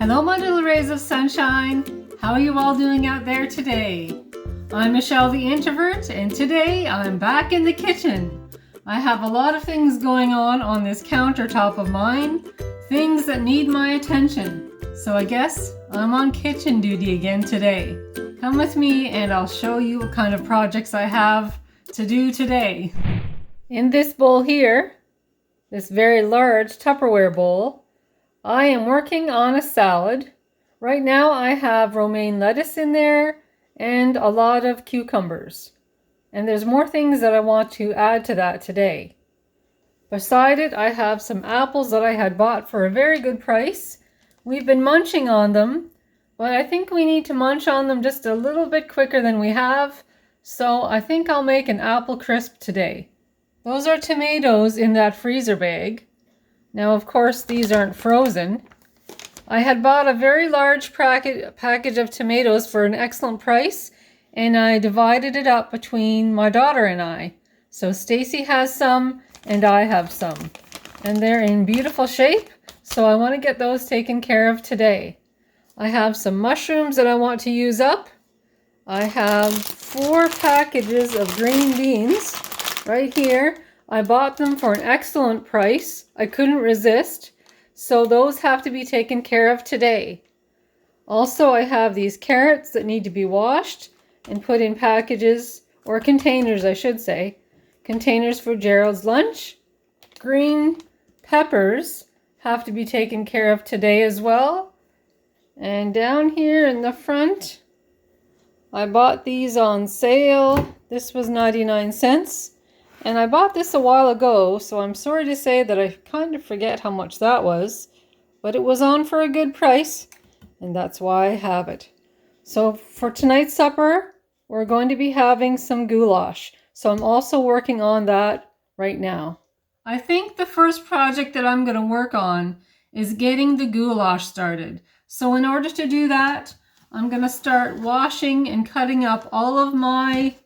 Hello my little rays of sunshine, how are you all doing out there today? I'm Michelle the Introvert and today I'm back in the kitchen. I have a lot of things going on this countertop of mine, things that need my attention. So I guess I'm on kitchen duty again today. Come with me and I'll show you what kind of projects I have to do today. In this bowl here, this very large Tupperware bowl, I am working on a salad. Right now I have romaine lettuce in there and a lot of cucumbers. And there's more things that I want to add to that today. Beside it, I have some apples that I had bought for a very good price. We've been munching on them, but I think we need to munch on them just a little bit quicker than we have. So I think I'll make an apple crisp today. Those are tomatoes in that freezer bag. Now, of course, these aren't frozen. I had bought a very large package of tomatoes for an excellent price, and I divided it up between my daughter and I. So Stacy has some, and I have some. And they're in beautiful shape, so I want to get those taken care of today. I have some mushrooms that I want to use up. I have 4 packages of green beans right here. I bought them for an excellent price. I couldn't resist. So those have to be taken care of today. Also, I have these carrots that need to be washed and put in packages, or containers I should say. Containers for Gerald's lunch. Green peppers have to be taken care of today as well. And down here in the front, I bought these on sale. This was 99 cents. And I bought this a while ago, so I'm sorry to say that I kind of forget how much that was. But it was on for a good price, and that's why I have it. So for tonight's supper, we're going to be having some goulash. So I'm also working on that right now. I think the first project that I'm going to work on is getting the goulash started. So in order to do that, I'm going to start washing and cutting up all of my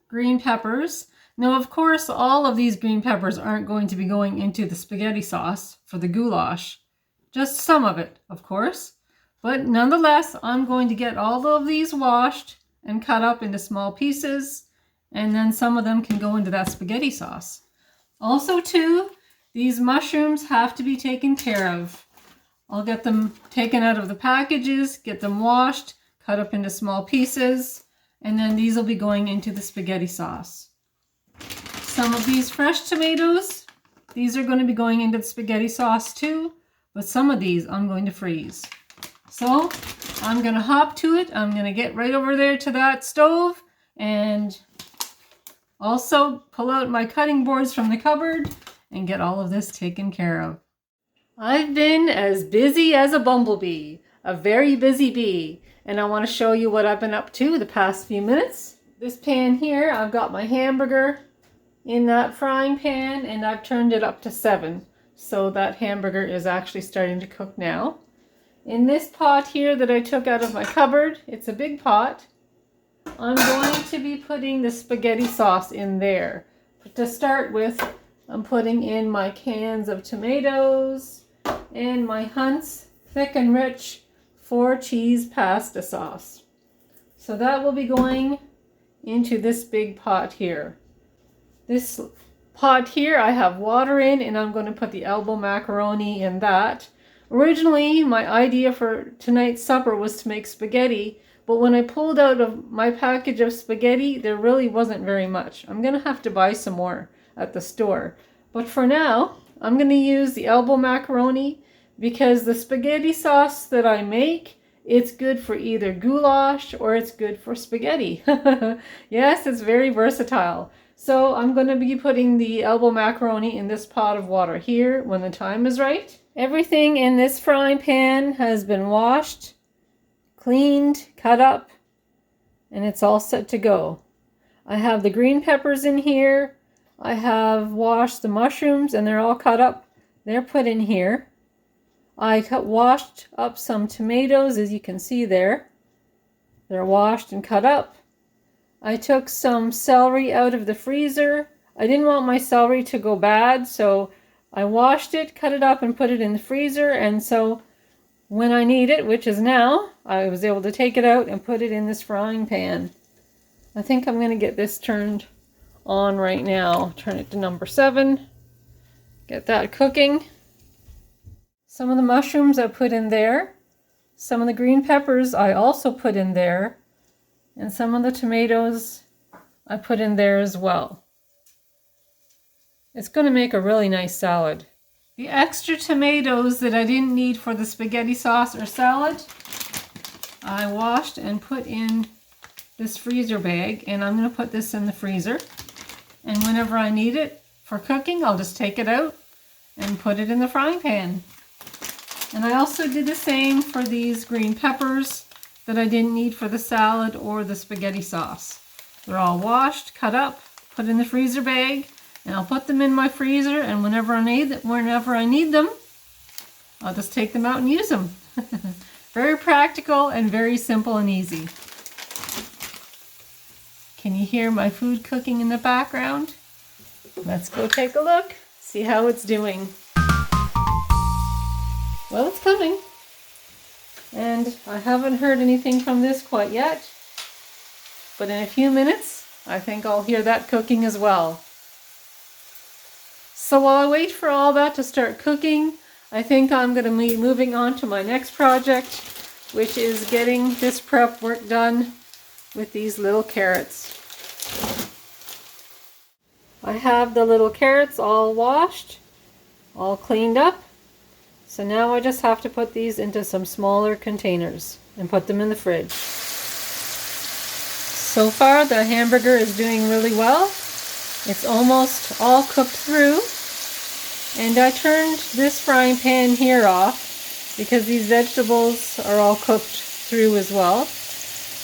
green peppers. Now, of course, all of these green peppers aren't going to be going into the spaghetti sauce for the goulash. Just some of it, of course. But nonetheless, I'm going to get all of these washed and cut up into small pieces, and then some of them can go into that spaghetti sauce. Also, too, these mushrooms have to be taken care of. I'll get them taken out of the packages, get them washed, cut up into small pieces, and then these will be going into the spaghetti sauce. Some of these fresh tomatoes, these are going to be going into the spaghetti sauce too, but some of these I'm going to freeze. So I'm going to hop to it. I'm going to get right over there to that stove and also pull out my cutting boards from the cupboard and get all of this taken care of. I've been as busy as a bumblebee, a very busy bee, and I want to show you what I've been up to the past few minutes. This pan here, I've got my hamburger in that frying pan and I've turned it up to 7. So that hamburger is actually starting to cook now. In this pot here that I took out of my cupboard, it's a big pot, I'm going to be putting the spaghetti sauce in there. But to start with, I'm putting in my cans of tomatoes and my Hunt's thick and rich 4-cheese pasta sauce. So that will be going into this big pot here. This pot here I have water in, and I'm going to put the elbow macaroni in that. Originally, my idea for tonight's supper was to make spaghetti, but when I pulled out of my package of spaghetti, there really wasn't very much. I'm going to have to buy some more at the store. But for now, I'm going to use the elbow macaroni because the spaghetti sauce that I make, it's good for either goulash or it's good for spaghetti. Yes, it's very versatile. So I'm going to be putting the elbow macaroni in this pot of water here when the time is right. Everything in this frying pan has been washed, cleaned, cut up, and it's all set to go. I have the green peppers in here. I have washed the mushrooms and they're all cut up. They're put in here. I washed up some tomatoes, as you can see there. They're washed and cut up. I took some celery out of the freezer. I didn't want my celery to go bad, so I washed it, cut it up, and put it in the freezer. And so when I need it, which is now, I was able to take it out and put it in this frying pan. I think I'm going to get this turned on right now. Turn it to number 7. Get that cooking. Some of the mushrooms I put in there. Some of the green peppers I also put in there. And some of the tomatoes I put in there as well. It's going to make a really nice salad. The extra tomatoes that I didn't need for the spaghetti sauce or salad, I washed and put in this freezer bag, and I'm going to put this in the freezer. And whenever I need it for cooking, I'll just take it out and put it in the frying pan. And I also did the same for these green peppers that I didn't need for the salad or the spaghetti sauce. They're all washed, cut up, put in the freezer bag, and I'll put them in my freezer, and whenever I need them, I'll just take them out and use them. Very practical and very simple and easy. Can you hear my food cooking in the background? Let's go take a look, see how it's doing. Well, it's coming. And I haven't heard anything from this quite yet. But in a few minutes, I think I'll hear that cooking as well. So while I wait for all that to start cooking, I think I'm going to be moving on to my next project, which is getting this prep work done with these little carrots. I have the little carrots all washed, all cleaned up. So now I just have to put these into some smaller containers and put them in the fridge. So far the hamburger is doing really well. It's almost all cooked through. And I turned this frying pan here off because these vegetables are all cooked through as well.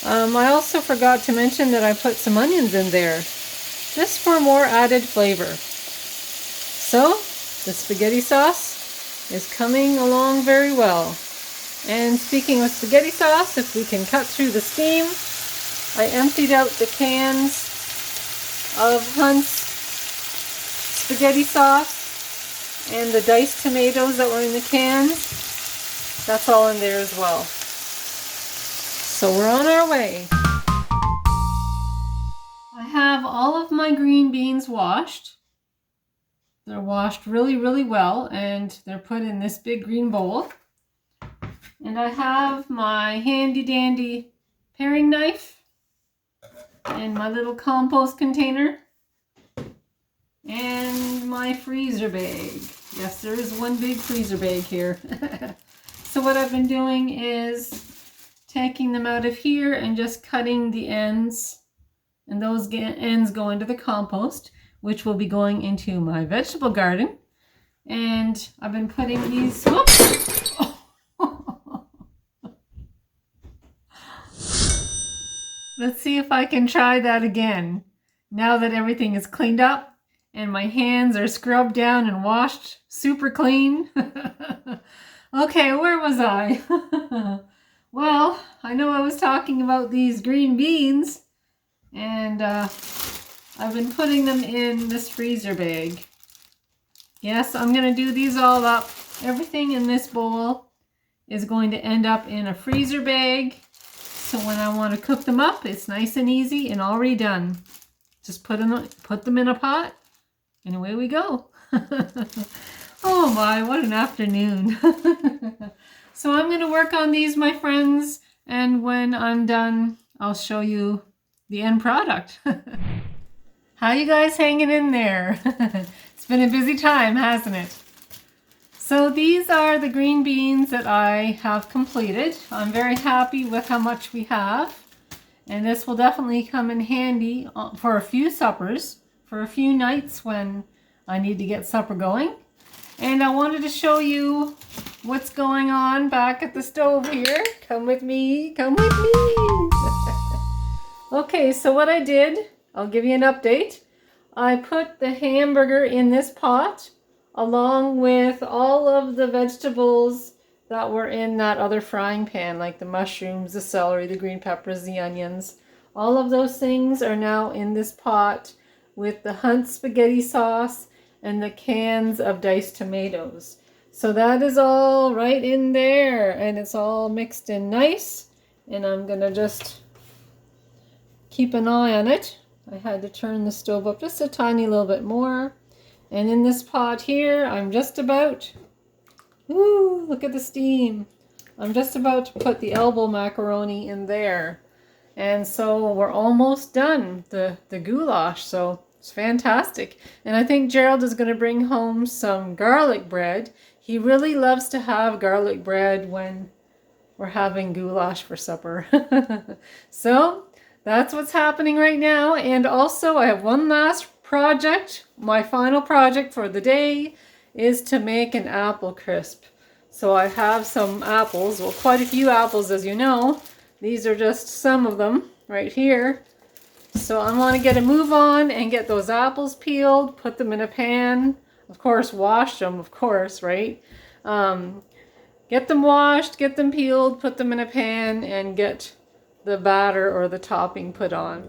I also forgot to mention that I put some onions in there, just for more added flavor. So, the spaghetti sauce is coming along very well. And speaking of spaghetti sauce, if we can cut through the steam, I emptied out the cans of Hunt's spaghetti sauce and the diced tomatoes that were in the cans. That's all in there as well. So we're on our way. I have all of my green beans washed. They're washed really, really well, and they're put in this big green bowl. And I have my handy dandy paring knife and my little compost container and my freezer bag. Yes, there is one big freezer bag here. So what I've been doing is taking them out of here and just cutting the ends, and those ends go into the compost, which will be going into my vegetable garden. And I've been putting these, whoops! Let's see if I can try that again, now that everything is cleaned up and my hands are scrubbed down and washed super clean. Okay, where was I? Well, I know I was talking about these green beans, and I've been putting them in this freezer bag. Yes, I'm going to do these all up. Everything in this bowl is going to end up in a freezer bag. So when I want to cook them up, it's nice and easy and already done. Just put them in a pot, and away we go. Oh my, what an afternoon. So I'm going to work on these, my friends, and when I'm done, I'll show you the end product. How you guys hanging in there? It's been a busy time, hasn't it? So these are the green beans that I have completed. I'm very happy with how much we have. And this will definitely come in handy for a few suppers, for a few nights when I need to get supper going. And I wanted to show you what's going on back at the stove here. Come with me, come with me. Okay, so what I did, I'll give you an update. I put the hamburger in this pot along with all of the vegetables that were in that other frying pan, like the mushrooms, the celery, the green peppers, the onions. All of those things are now in this pot with the Hunt spaghetti sauce and the cans of diced tomatoes. So that is all right in there, and it's all mixed in nice. And I'm gonna just keep an eye on it. I had to turn the stove up just a tiny little bit more. And in this pot here, I'm just about, ooh, look at the steam. I'm just about to put the elbow macaroni in there. And so we're almost done, the goulash, so it's fantastic. And I think Gerald is going to bring home some garlic bread. He really loves to have garlic bread when we're having goulash for supper. So that's what's happening right now. And also I have one last project. My final project for the day is to make an apple crisp. So I have some apples, well, quite a few apples, as you know. These are just some of them right here. So I want to get a move on and get those apples peeled, put them in a pan. Of course, wash them, of course, right? Get them washed, get them peeled, put them in a pan, and get the batter or the topping put on.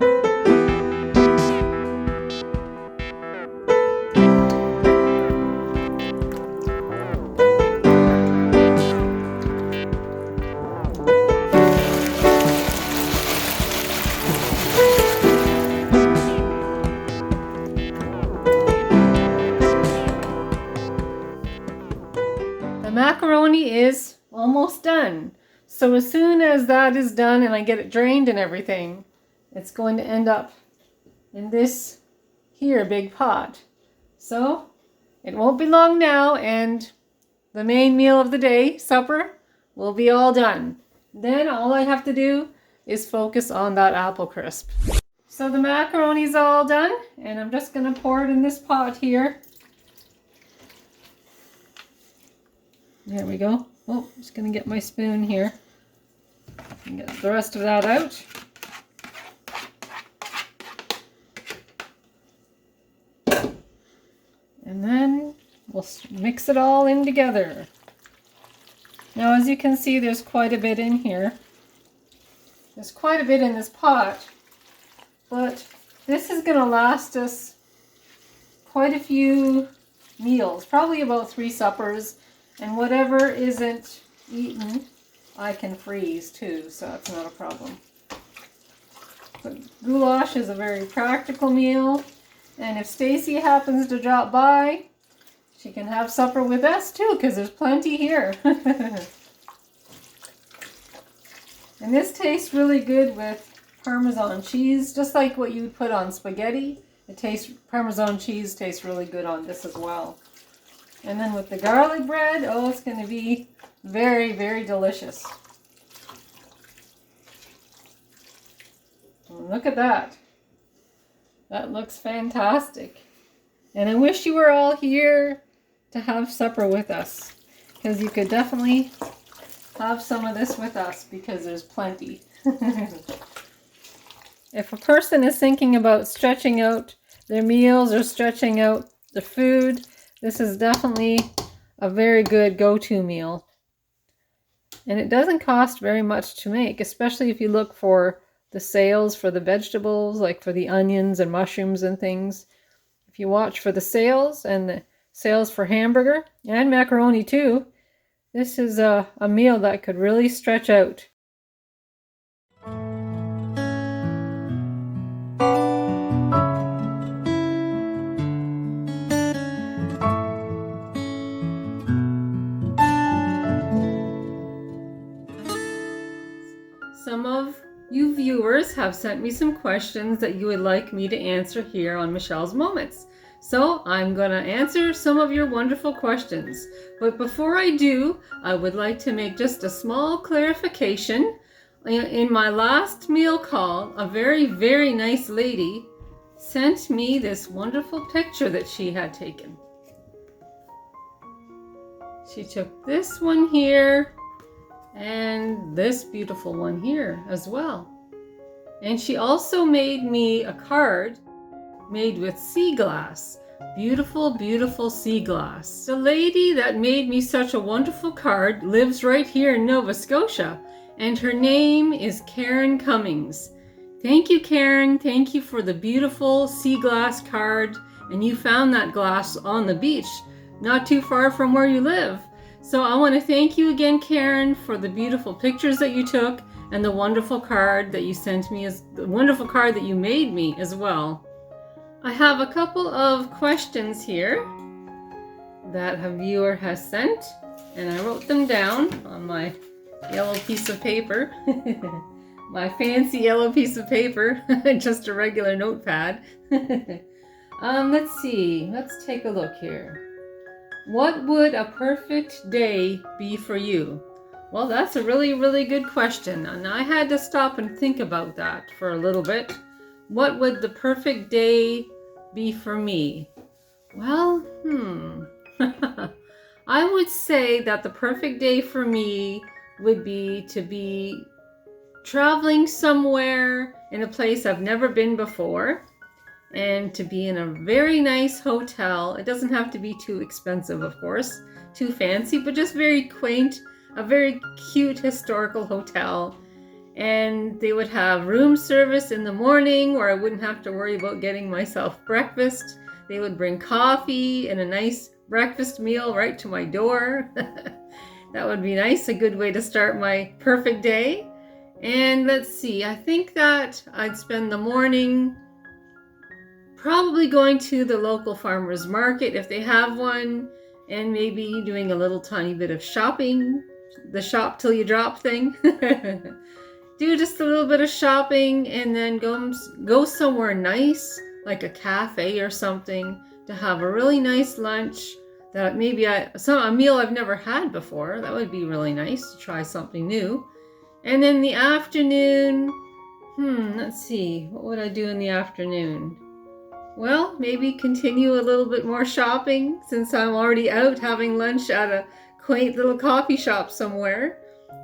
The macaroni is almost done. So as soon as that is done and I get it drained and everything, it's going to end up in this here big pot. So it won't be long now and the main meal of the day, supper, will be all done. Then all I have to do is focus on that apple crisp. So the macaroni's all done and I'm just going to pour it in this pot here. There we go. Oh, just going to get my spoon here and get the rest of that out. And then we'll mix it all in together. Now, as you can see, there's quite a bit in here. There's quite a bit in this pot, but this is going to last us quite a few meals, probably about 3 suppers. And whatever isn't eaten, I can freeze too, so that's not a problem. But goulash is a very practical meal, and if Stacy happens to drop by, she can have supper with us too, because there's plenty here. And this tastes really good with Parmesan cheese, just like what you would put on spaghetti. Parmesan cheese tastes really good on this as well. And then with the garlic bread, oh, it's going to be very, very delicious. Look at that. That looks fantastic. And I wish you were all here to have supper with us, because you could definitely have some of this with us because there's plenty. If a person is thinking about stretching out their meals or stretching out the food, this is definitely a very good go-to meal. And it doesn't cost very much to make, especially if you look for the sales for the vegetables, like for the onions and mushrooms and things. If you watch for the sales and the sales for hamburger and macaroni too, this is a meal that could really stretch out. Some of you viewers have sent me some questions that you would like me to answer here on Michelle's Moments. So I'm going to answer some of your wonderful questions. But before I do, I would like to make just a small clarification. In my last meal call, a very, very nice lady sent me this wonderful picture that she had taken. She took this one here and this beautiful one here as well. And she also made me a card made with sea glass. Beautiful, beautiful sea glass. The lady that made me such a wonderful card lives right here in Nova Scotia, and her name is Karen Cummings. Thank you, Karen. Thank you for the beautiful sea glass card. And you found that glass on the beach, not too far from where you live. So I want to thank you again, Karen, for the beautiful pictures that you took and the wonderful card that you sent me, as the wonderful card that you made me as well. I have a couple of questions here that a viewer has sent, and I wrote them down on my yellow piece of paper. My fancy yellow piece of paper, just a regular notepad. Let's see, let's take a look here. What would a perfect day be for you? Well, that's a really, really good question, and I had to stop and think about that for a little bit. What would the perfect day be for me? Well, I would say that the perfect day for me would be to be traveling somewhere in a place I've never been before, and to be in a very nice hotel. It doesn't have to be too expensive, of course, too fancy, but just very quaint, a very cute historical hotel. And they would have room service in the morning where I wouldn't have to worry about getting myself breakfast. They would bring coffee and a nice breakfast meal right to my door. That would be nice, a good way to start my perfect day. And let's see, I think that I'd spend the morning probably going to the local farmer's market if they have one, and maybe doing a little tiny bit of shopping, the shop till you drop thing. Do just a little bit of shopping and then go somewhere nice, like a cafe or something, to have a really nice lunch that maybe a meal I've never had before. That would be really nice to try something new. And then the afternoon, let's see, what would I do in the afternoon? Well, maybe continue a little bit more shopping since I'm already out having lunch at a quaint little coffee shop somewhere.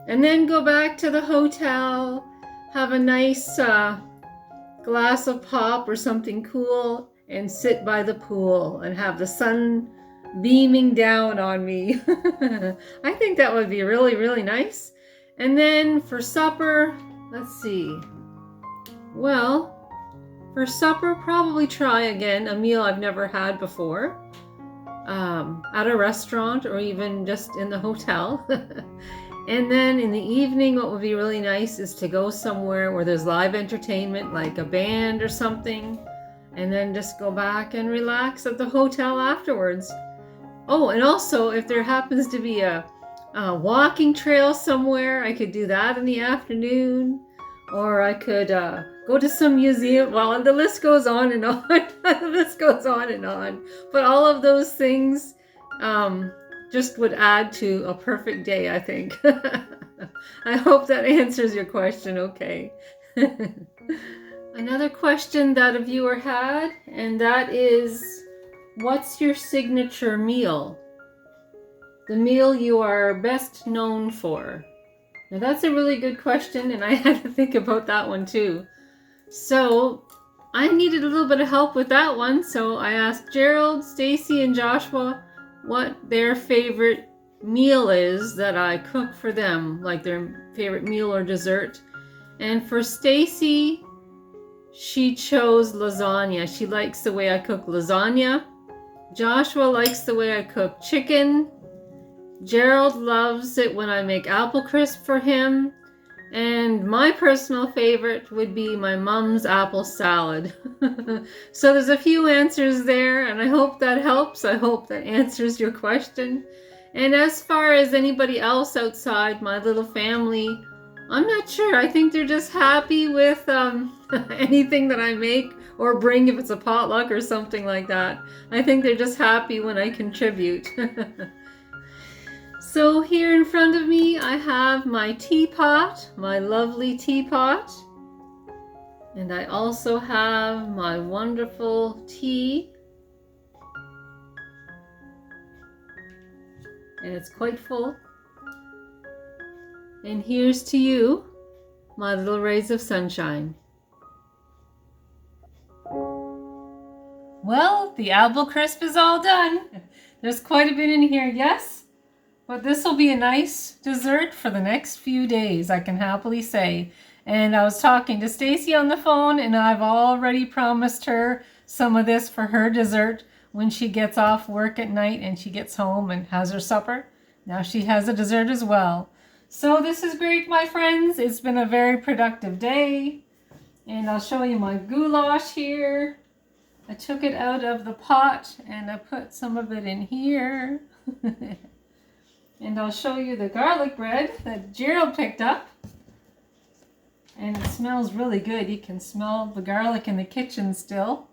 And then go back to the hotel, have a nice glass of pop or something cool, and sit by the pool and have the sun beaming down on me. I think that would be really, really nice. And then for supper, let's see. Well, for supper, probably try again a meal I've never had before at a restaurant or even just in the hotel. And then in the evening, what would be really nice is to go somewhere where there's live entertainment, like a band or something, and then just go back and relax at the hotel afterwards. Oh, and also if there happens to be a walking trail somewhere, I could do that in the afternoon, or I could go to some museum. Well, the list goes on and on. The list goes on and on. But all of those things just would add to a perfect day, I think. I hope that answers your question okay. Another question that a viewer had, and that is, what's your signature meal? The meal you are best known for? Now that's a really good question, and I had to think about that one too. So I needed a little bit of help with that one, so I asked Gerald, Stacy, and Joshua what their favorite meal is that I cook for them, like their favorite meal or dessert. And for Stacy, she chose lasagna. She likes the way I cook lasagna. Joshua likes the way I cook chicken. Gerald loves it when I make apple crisp for him. And my personal favorite would be my mom's apple salad. So there's a few answers there, and I hope that helps. I hope that answers your question. And as far as anybody else outside my little family, I'm not sure. I think they're just happy with anything that I make or bring if it's a potluck or something like that. I think they're just happy when I contribute. So here in front of me, I have my teapot, my lovely teapot. And I also have my wonderful tea. And it's quite full. And here's to you, my little rays of sunshine. Well, the apple crisp is all done. There's quite a bit in here, yes? But this will be a nice dessert for the next few days, I can happily say. And I was talking to Stacy on the phone, and I've already promised her some of this for her dessert when she gets off work at night and she gets home and has her supper. Now she has a dessert as well. So this is great, my friends. It's been a very productive day. And I'll show you my goulash here. I took it out of the pot and I put some of it in here. And I'll show you the garlic bread that Gerald picked up. And it smells really good. You can smell the garlic in the kitchen still.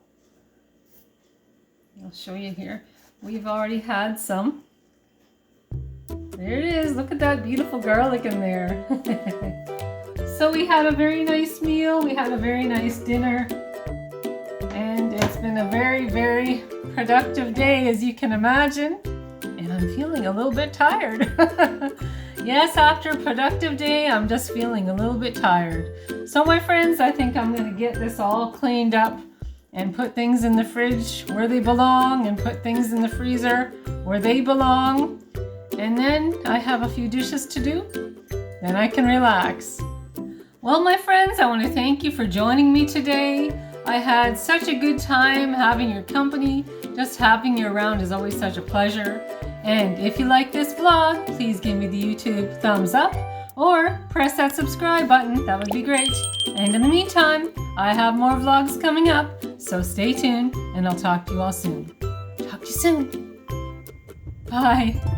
I'll show you here. We've already had some. There it is. Look at that beautiful garlic in there. So we had a very nice meal. We had a very nice dinner. And it's been a very, very productive day, as you can imagine. And I'm feeling a little bit tired. Yes, after a productive day, I'm just feeling a little bit tired. So my friends, I think I'm going to get this all cleaned up and put things in the fridge where they belong and put things in the freezer where they belong. And then I have a few dishes to do. Then I can relax. Well, my friends, I want to thank you for joining me today. I had such a good time having your company. Just having you around is always such a pleasure. And if you like this vlog, please give me the YouTube thumbs up or press that subscribe button. That would be great. And in the meantime, I have more vlogs coming up, so stay tuned and I'll talk to you all soon. Talk to you soon. Bye.